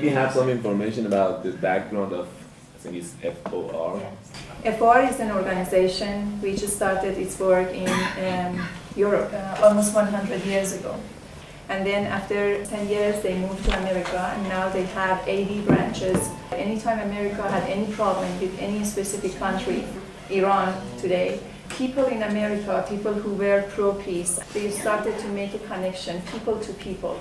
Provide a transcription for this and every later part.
maybe have some information about the background of, I think it's FOR? FOR is an organization which started its work in Europe almost 100 years ago. And then after 10 years, they moved to America, and now they have 80 branches. Anytime America had any problem with any specific country, Iran today, people in America, people who were pro-peace, they started to make a connection, people to people.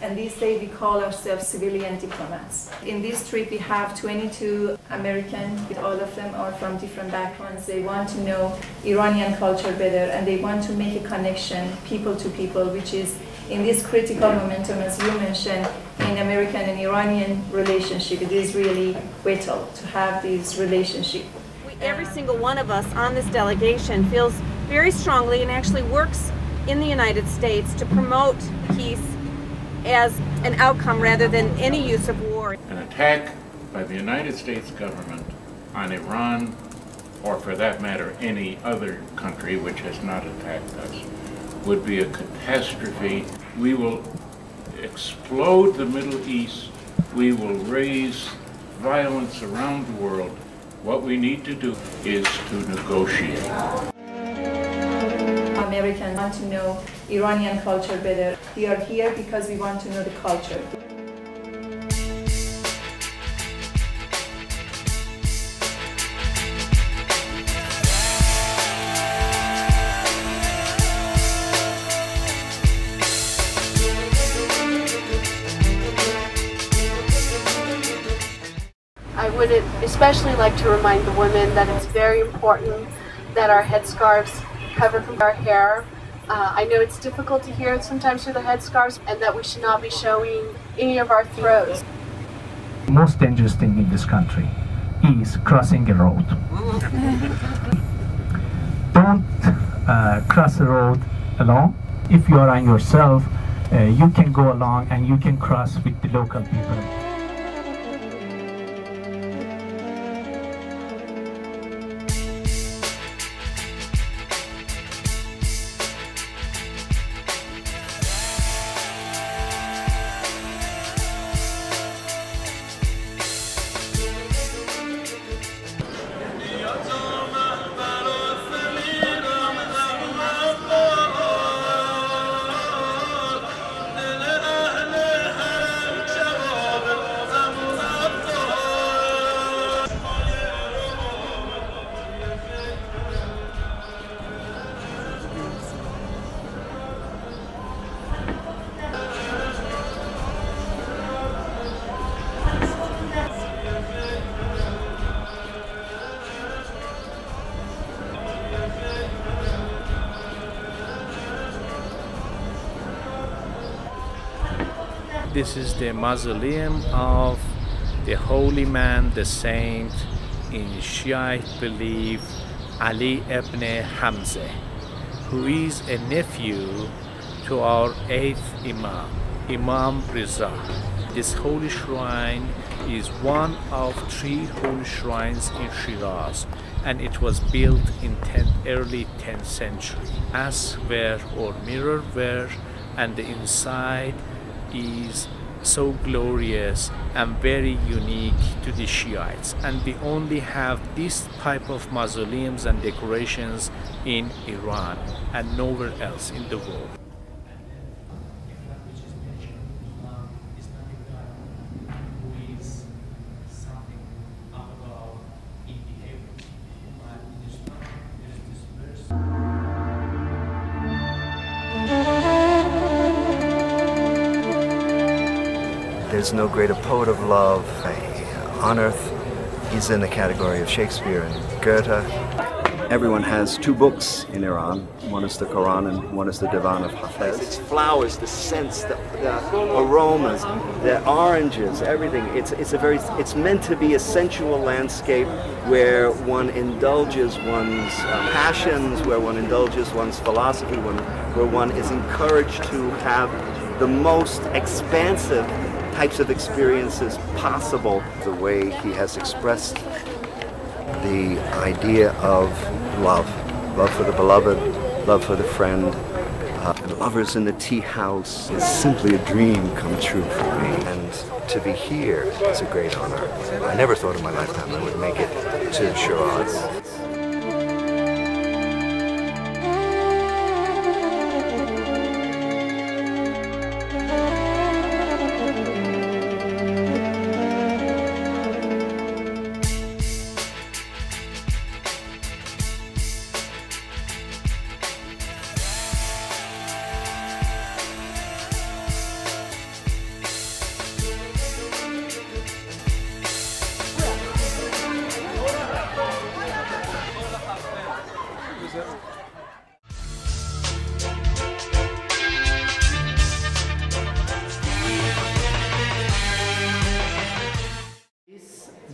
And these days we call ourselves civilian diplomats. In this trip we have 22 Americans, all of them are from different backgrounds. They want to know Iranian culture better, and they want to make a connection, people to people, which is in this critical momentum, as you mentioned, in American and Iranian relationship. It is really vital to have these relationships. Every single one of us on this delegation feels very strongly and actually works in the United States to promote peace as an outcome rather than any use of war. An attack by the United States government on Iran, or for that matter any other country which has not attacked us, would be a catastrophe. We will explode the Middle East. We will raise violence around the world. What we need to do is to negotiate. Americans want to know Iranian culture better. We are here because we want to know the culture. I would especially like to remind the women that it's very important that our headscarves cover our hair. I know it's difficult to hear sometimes through the headscarves, and that we should not be showing any of our throats. The most dangerous thing in this country is crossing a road. Don't cross the road alone. If you are on yourself, you can go along and you can cross with the local people. This is the mausoleum of the holy man, the saint in Shiite belief, Ali ibn Hamza, who is a nephew to our 8th Imam, Imam Reza. This holy shrine is one of 3 holy shrines in Shiraz, and it was built in early 10th century. Glassware or mirrorware, and the inside is so glorious and very unique to the Shiites, and we only have this type of mausoleums and decorations in Iran and nowhere else in the world. There's no greater poet of love on earth. He's in the category of Shakespeare and Goethe. Everyone has 2 books in Iran. One is the Quran and one is the Divan of Hafez. It's flowers, the scents, the aromas, the oranges, everything. It's meant to be a sensual landscape where one indulges one's passions, where one indulges one's philosophy, where one is encouraged to have the most expansive types of experiences possible. The way he has expressed the idea of love for the beloved, love for the friend, Lovers in the tea house is simply a dream come true for me. And to be here is a great honor. I never thought in my lifetime I would make it to Shiraz.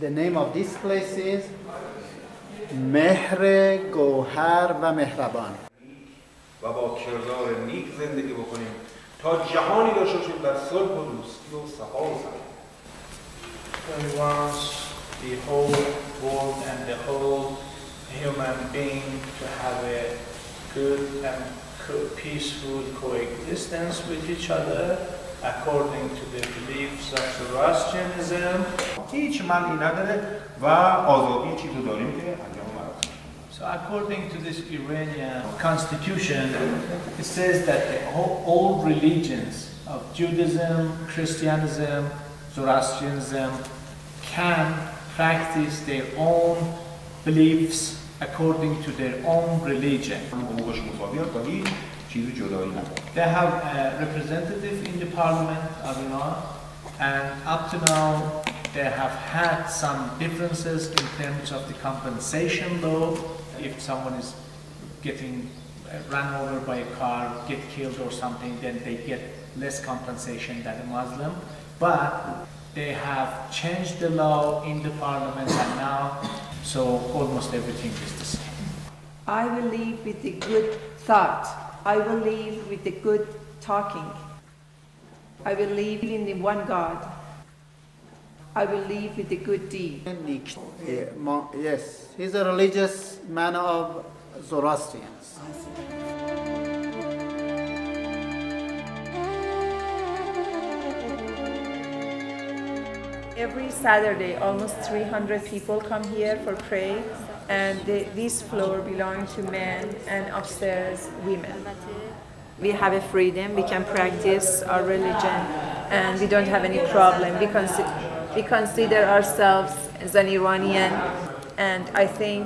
The name of this place is مهر گوهر و مهربان. و با کردار نیک زندگی بکنیم تا جهانی داشته باشیم در صلح و دوستی و صفا و سلامت. We want the whole world and the whole human being to have a good and peaceful coexistence with each other according to the beliefs of Zoroastrianism. هیچ منعی نداره و آزادی چیزو داریم که انجام مراسم. So according to this Iranian constitution, it says that all religions of Judaism, Christianism, Zoroastrianism can practice their own beliefs according to their own religion. They have a representative in the parliament of Iran, and up to now they have had some differences in terms of the compensation law. If someone is getting run over by a car, get killed or something, then they get less compensation than a Muslim. But they have changed the law in the parliament, and now, so almost everything is the same. I will live with the good thought. I will live with the good talking. I will live in the one God. I will live with the good deed. Yes, he's a religious man of Zoroastrians. Every Saturday, almost 300 people come here for pray, and this floor belongs to men and upstairs women. We have a freedom, we can practice our religion, and we don't have any problem. We consider ourselves as an Iranian, and I think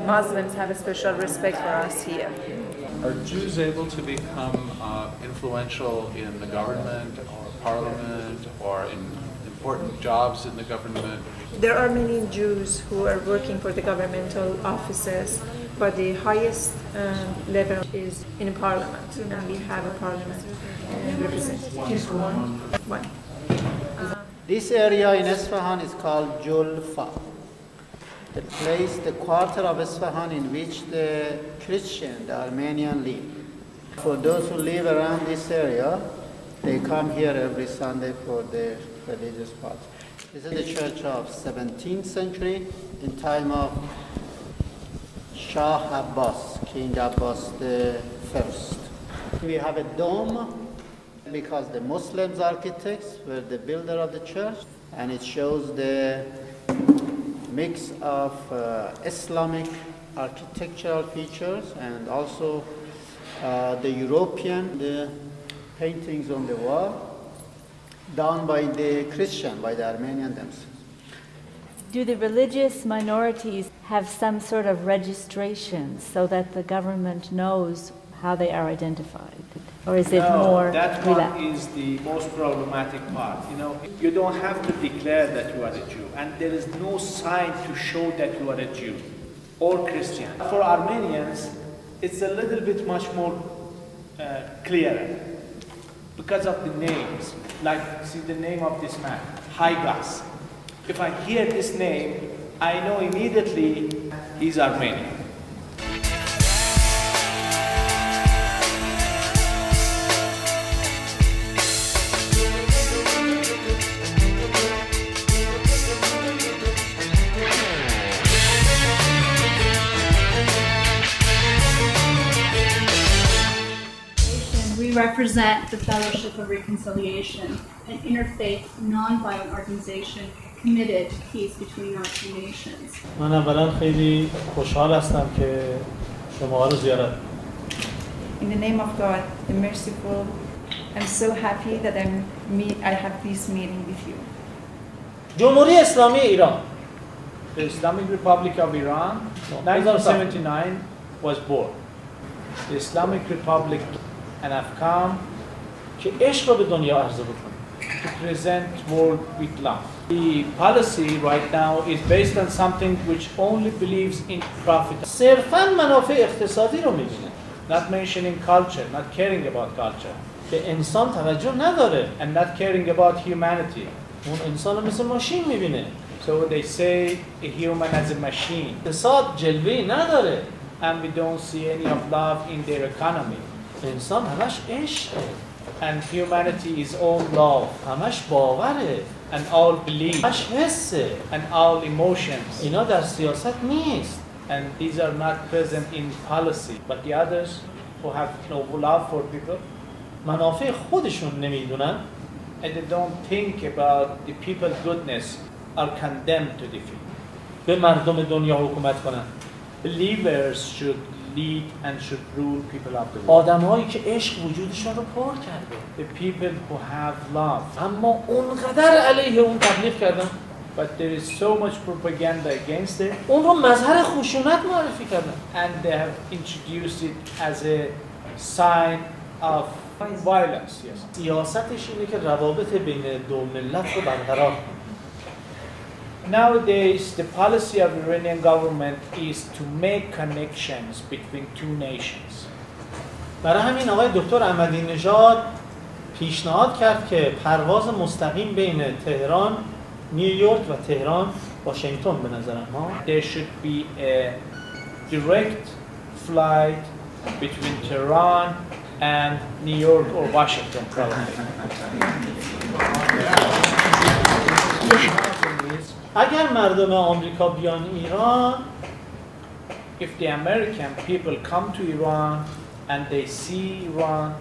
Muslims have a special respect for us here. Are Jews able to become influential in the government or parliament or in important jobs in the government? There are many Jews who are working for the governmental offices, but the highest level is in parliament, and we have a parliament representative. One. This area in Esfahan is called Julfa, the place, the quarter of Esfahan in which the Christian, the Armenian live. For those who live around this area, they come here every Sunday for their religious part. This is the church of 17th century, in time of Shah Abbas, King Abbas the First. We have a dome because the Muslims architects were the builder of the church, and it shows the mix of Islamic architectural features and also the European paintings on the wall done by the Christian, by the Armenian themselves. Do the religious minorities have some sort of registration so that the government knows how they are identified? Or is it more that relaxed? one is the most problematic part. You know, you don't have to declare that you are a Jew, and there is no sign to show that you are a Jew or Christian. For Armenians, it's a little bit much more clearer because of the names. Like, see the name of this man, Higas. If I hear this name, I know immediately he's Armenian. represent the Fellowship of Reconciliation, an interfaith, non-violent organization committed to peace between our two nations. من اولا خیلی خوشحال هستم که شما رو زیارت. In the name of God, the merciful, I'm so happy that I have this meeting with you. جمهوری اسلامی ایران. The Islamic Republic of Iran, 1979, was born. The Islamic Republic and Afghan که عشق رو به دنیا عرضه بکنه. To present world with love. The policy right now is based on something which only believes in profit. صرفاً منافع اقتصادی رو می‌بینه. Not mentioning culture, not caring about culture. به انسان توجه نداره. And not caring about humanity. اون انسان رو مثل ماشین می‌بینه. So they say a human as a machine. اقتصاد جلوه‌ای نداره. And we don't see any of love in their economy. انسان همش عشقه. And humanity is all love. همش باوره. And all belief. همش حسه. And all emotions. اینا در سیاست نیست. And these are not present in policy. But the others who have no love for people, منافع خودشون نمیدونن. And they don't think about the people's goodness, are condemned to defeat. به مردم دنیا حکومت کنن. Believers should lead and should rule people of the world. آدم‌هایی که عشق وجودشون رو پر کرده. The people who have love. اما اونقدر علیه اون تبلیغ کردن. But there is so much propaganda against it. اون رو مظهر خشونت معرفی کردن. And they have introduced it as a sign of violence. Yes. سیاستش اینه که روابط بین دو ملت رو برقرار کنه. Nowadays, the policy of the Iranian government is to make connections between two nations. برای همین آقای دکتر احمدی نژاد پیشنهاد کرد که پرواز مستقیم بین تهران، نیویورک و تهران، واشنگتن به نظر ما. There should be a direct flight between Tehran and New York or Washington, probably. اگر مردم آمریکا بیان ایران، if the American people come to Iran and they see Iran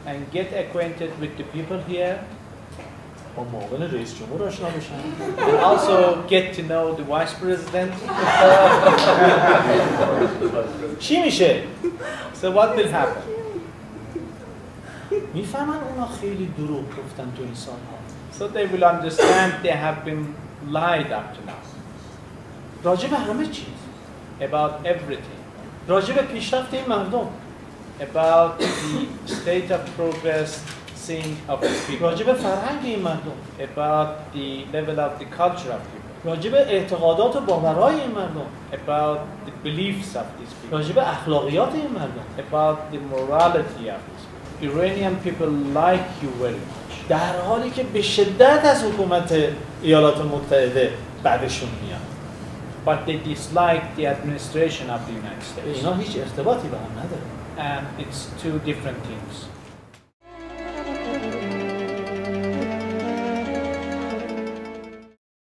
and get acquainted with the people here, با معاون رئیس جمهور آشنا بشن. and also get to know the vice president. چی میشه؟ So what will happen? میفهمن اونا خیلی دروغ گفتن تو این سالها. So they will understand they have been lied up to now. راجع به همه چیز. About everything. راجع به پیشرفت این مردم. About the state of progress of the people. راجع به فرهنگ این مردم. About the level of the culture of people. راجع به اعتقادات و باورهای این مردم. About the beliefs of these people. راجع به اخلاقیات این مردم. About the morality of these people. Iranian people like you very much. در حالی که به شدت از حکومت ایالات متحده بعدشون میاد. But they dislike the administration of the United States. اینا هیچ ارتباطی به هم نداره. And it's two different things.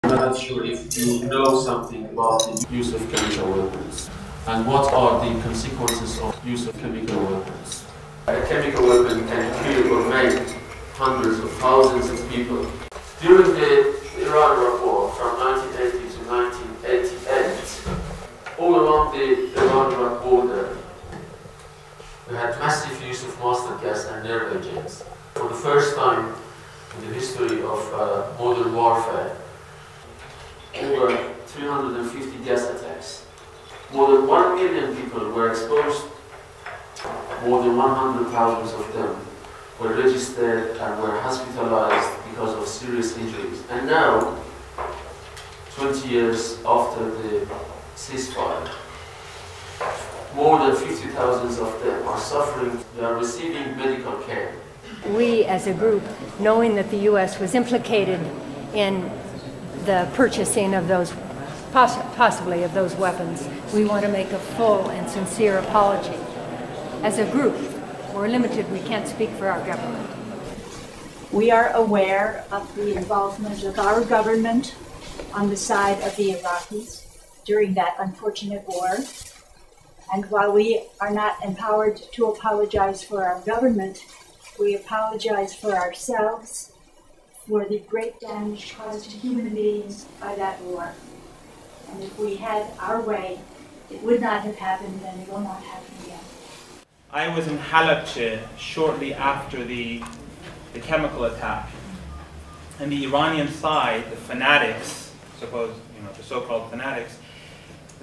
I'm not sure if you know something about the use of chemical weapons and what are the consequences of use of chemical weapons. A chemical weapon can kill or maim hundreds of thousands of people. During the Iran-Iraq War from 1980 to 1988, all along the Iran-Iraq border, we had massive use of mustard gas and nerve agents. For the first time in the history of modern warfare, over 350 gas attacks. More than 1 million people were exposed. More than 100,000 of them were registered and were hospitalized because of serious injuries. And now, 20 years after the ceasefire, more than 50,000 of them are suffering. They are receiving medical care. We, as a group, knowing that the U.S. was implicated in the purchasing of those, possibly of those weapons, we want to make a full and sincere apology. As a group, we're limited, we can't speak for our government. We are aware of the involvement of our government on the side of the Iraqis during that unfortunate war. And while we are not empowered to apologize for our government, We apologize for ourselves for the great damage caused to human beings by that war. And if we had our way, it would not have happened and it will not happen again. I was in Halabja shortly after the chemical attack. And the Iranian side, the fanatics, the so-called fanatics,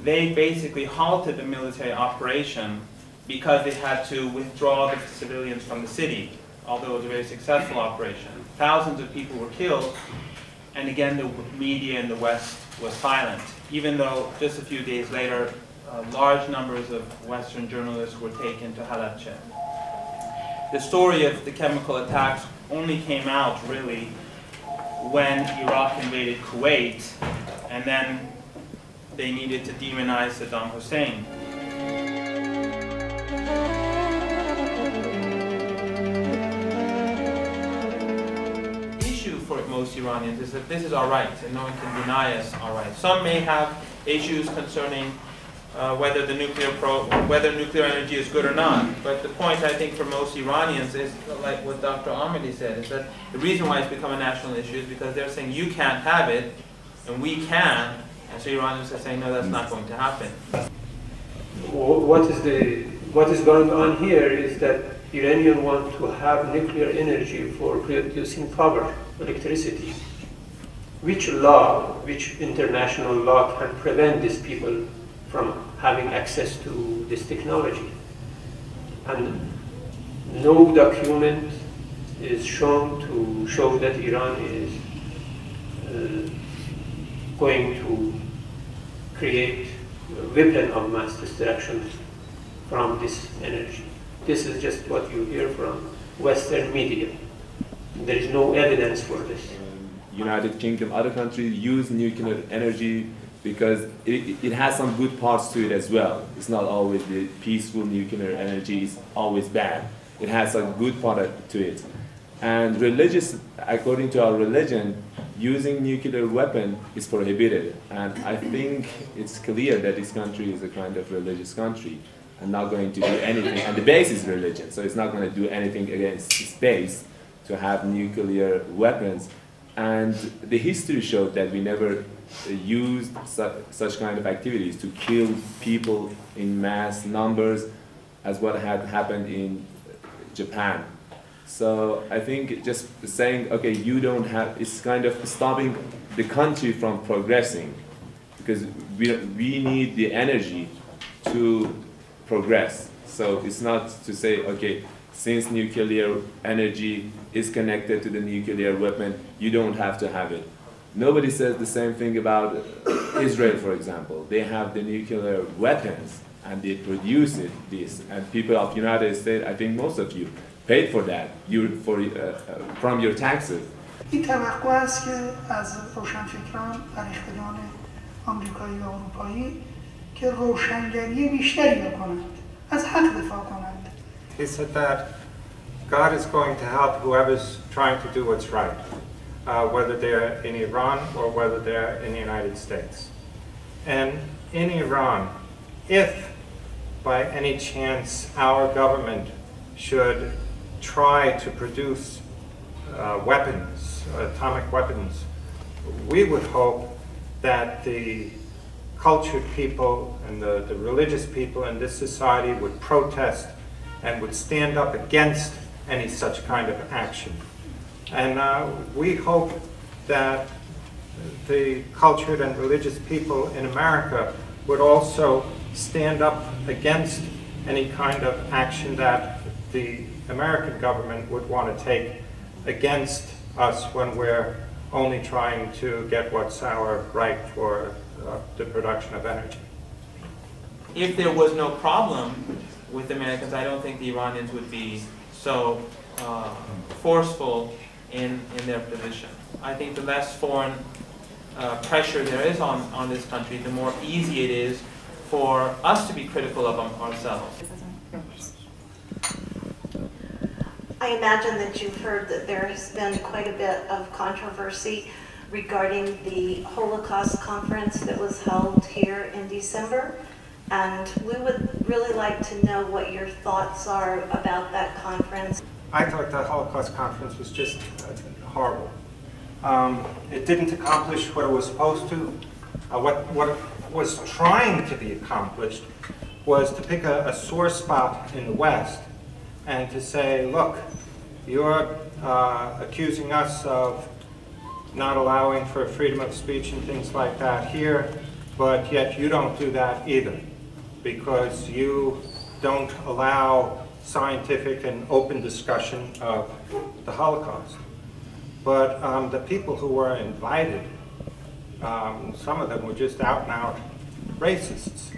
they basically halted the military operation because they had to withdraw the civilians from the city, although it was a very successful operation. Thousands of people were killed, and again the media in the West was silent, even though just a few days later large numbers of Western journalists were taken to Halabja. The story of the chemical attacks only came out really when Iraq invaded Kuwait, and then they needed to demonize Saddam Hussein. The issue for most Iranians is that this is our right, and no one can deny us our right. Some may have issues concerning whether nuclear energy is good or not. But the point, I think, for most Iranians is, like what Dr. Ahmadi said, is that the reason why it's become a national issue is because they're saying you can't have it, and we can, and so Iranians are saying, no, that's not going to happen. What is going on here is that Iranians want to have nuclear energy for producing power, electricity. Which international law can prevent these people from having access to this technology? And no document is shown to show that Iran is going to create a weapon of mass destruction from this energy. This is just what you hear from Western media. There is no evidence for this. United Kingdom, other countries use nuclear energy because it has some good parts to it as well. It's not always the peaceful nuclear energy is always bad. It has a good part to it. And according to our religion, using nuclear weapon is prohibited. And I think it's clear that this country is a kind of religious country and not going to do anything. And the base is religion, so it's not going to do anything against its base to have nuclear weapons. And the history showed that we never used such kind of activities to kill people in mass numbers as what had happened in Japan. So I think just saying, okay, you don't have, it's kind of stopping the country from progressing, because we need the energy to progress. So it's not to say, okay, since nuclear energy is connected to the nuclear weapon, you don't have to have it. Nobody says the same thing about Israel, for example. They have the nuclear weapons and they produce this. And people of the United States, I think most of you, paid for that from your taxes. این توقع است که از روشنفکران و ریختگان آمریکایی و اروپایی که روشنگری بیشتری بکنند، از حق دفاع کنند. He said that God is going to help whoever's trying to do what's right, whether they're in Iran or whether they're in the United States. And in Iran, if by any chance our government should try to produce weapons, atomic weapons, we would hope that the cultured people and the religious people in this society would protest and would stand up against any such kind of action. And we hope that the cultured and religious people in America would also stand up against any kind of action that the American government would want to take against us when we're only trying to get what's our right for the production of energy. If there was no problem with Americans, I don't think the Iranians would be so forceful in their position. I think the less foreign pressure there is on this country, the more easy it is for us to be critical of ourselves. I imagine that you've heard that there has been quite a bit of controversy regarding the Holocaust conference that was held here in December. And we would really like to know what your thoughts are about that conference. I thought the Holocaust conference was just horrible. It didn't accomplish what it was supposed to. What was trying to be accomplished was to pick a sore spot in the West and to say, look, you're accusing us of not allowing for freedom of speech and things like that here, but yet you don't do that either, because you don't allow scientific and open discussion of the Holocaust. But the people who were invited, some of them were just out and out racists.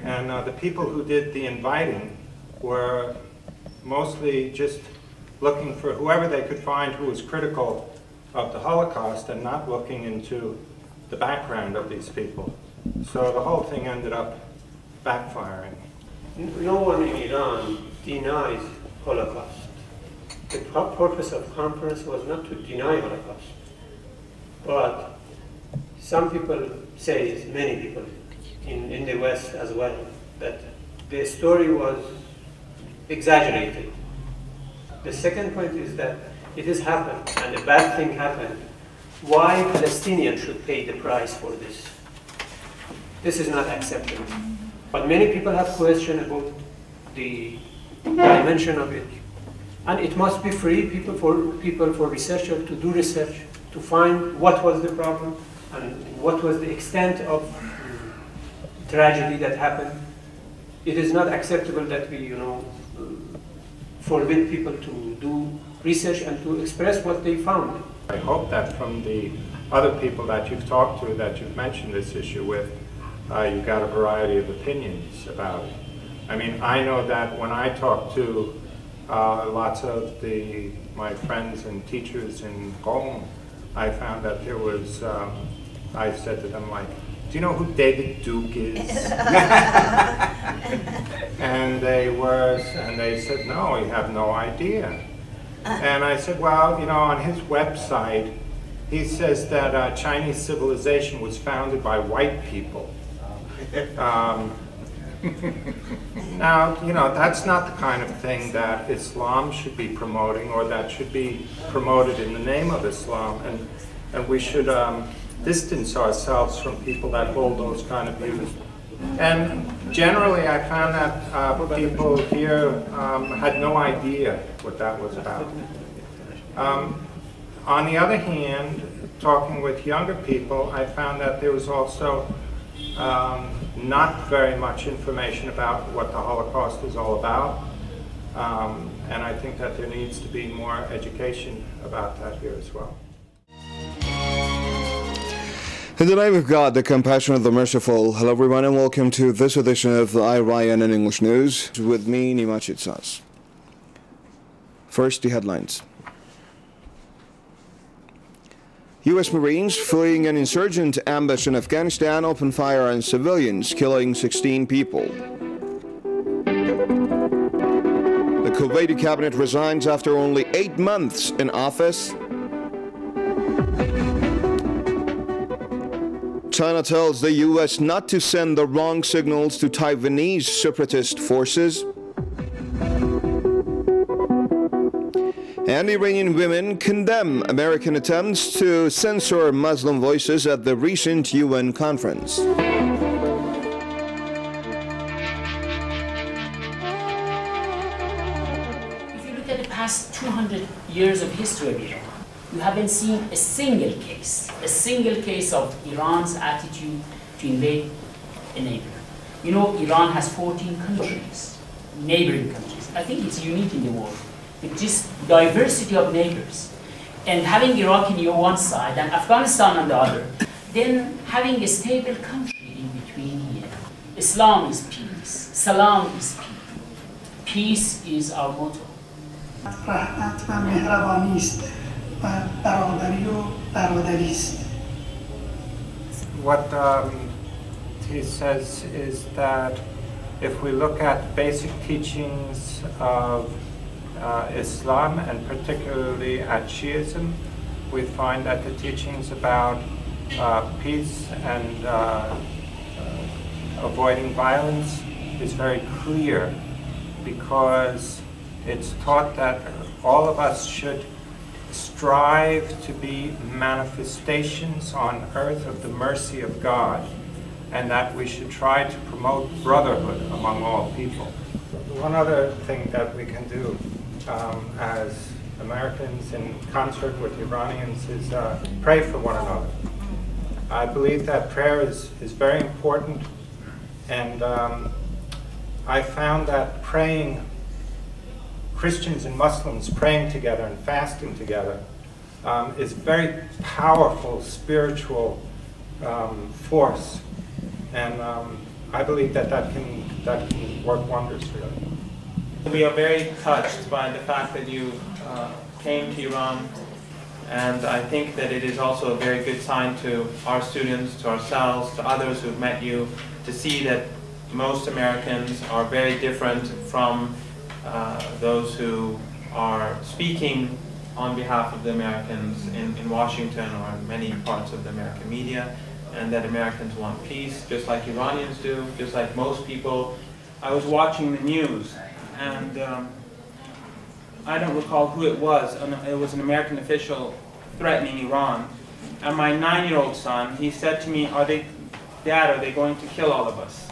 And the people who did the inviting were mostly just looking for whoever they could find who was critical of the Holocaust and not looking into the background of these people. So the whole thing ended up backfiring. No one in Iran denies Holocaust. The purpose of conference was not to deny Holocaust. But some people say, many people in the West as well, that the story was exaggerated. The second point is that it has happened, and a bad thing happened. Why Palestinians should pay the price for this? This is not acceptable. But many people have questions about the dimension of it. And it must be free, people for researchers to do research, to find what was the problem and what was the extent of tragedy that happened. It is not acceptable that we, forbid people to do research and to express what they found. I hope that from the other people that you've talked to, that you've mentioned this issue with, you've got a variety of opinions about it. I mean, I know that when I talk to lots of my friends and teachers in Qom, I found that there was, I said to them, like, do you know who David Duke is? And they said, no, we have no idea. And I said, well, on his website, he says that Chinese civilization was founded by white people. Now, that's not the kind of thing that Islam should be promoting, or that should be promoted in the name of Islam. And we should distance ourselves from people that hold those kind of views. And generally, I found that people here had no idea what that was about. On the other hand, talking with younger people, I found that there was also not very much information about what the Holocaust is all about. And I think that there needs to be more education about that here as well. In the name of God, the compassionate, the merciful, hello everyone and welcome to this edition of Iranian in English News with me, Nima Shiraz. First, the headlines. U.S. Marines fleeing an insurgent ambush in Afghanistan opened fire on civilians, killing 16 people. The Kuwaiti cabinet resigns after only 8 months in office. China tells the U.S. not to send the wrong signals to Taiwanese separatist forces. And Iranian women condemn American attempts to censor Muslim voices at the recent UN conference. If you look at the past 200 years of history of Iran, you haven't seen a single case of Iran's attitude to invade a neighbor. Iran has 14 countries, neighboring countries. I think it's unique in the world, with this diversity of neighbors. And having Iraq on your one side and Afghanistan on the other, then having a stable country in between here. Islam is peace, Salam is peace. Peace is our motto. What he says is that if we look at basic teachings of Islam, and particularly at Shiism, we find that the teachings about peace and avoiding violence is very clear, because it's taught that all of us should strive to be manifestations on earth of the mercy of God, and that we should try to promote brotherhood among all people. One other thing that we can do as Americans in concert with Iranians is pray for one another. I believe that prayer is very important, and I found that praying, Christians and Muslims praying together and fasting together is a very powerful spiritual force, and I believe that can work wonders really. We are very touched by the fact that you came to Iran, and I think that it is also a very good sign to our students, to ourselves, to others who've met you, to see that most Americans are very different from those who are speaking on behalf of the Americans in Washington or in many parts of the American media, and that Americans want peace, just like Iranians do, just like most people. I was watching the news, and I don't recall who it was. It was an American official threatening Iran. And my 9-year-old son, he said to me, Dad, are they going to kill all of us?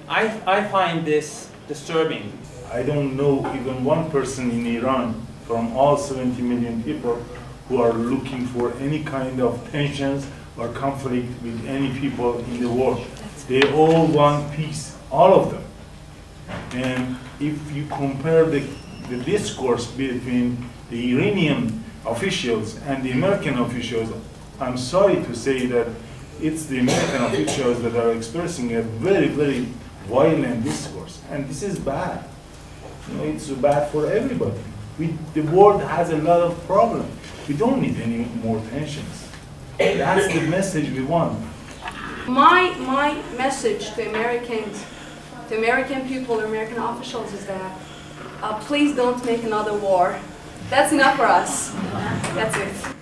I find this disturbing. I don't know even one person in Iran from all 70 million people who are looking for any kind of tensions or conflict with any people in the world. They all want peace, all of them. And if you compare the discourse between the Iranian officials and the American officials, I'm sorry to say that it's the American officials that are expressing a very, very violent discourse. And this is bad. You know, it's bad for everybody. The world has a lot of problems. We don't need any more tensions. That's the message we want. My message to Americans, to American people, American officials is that please don't make another war. That's enough for us. That's it.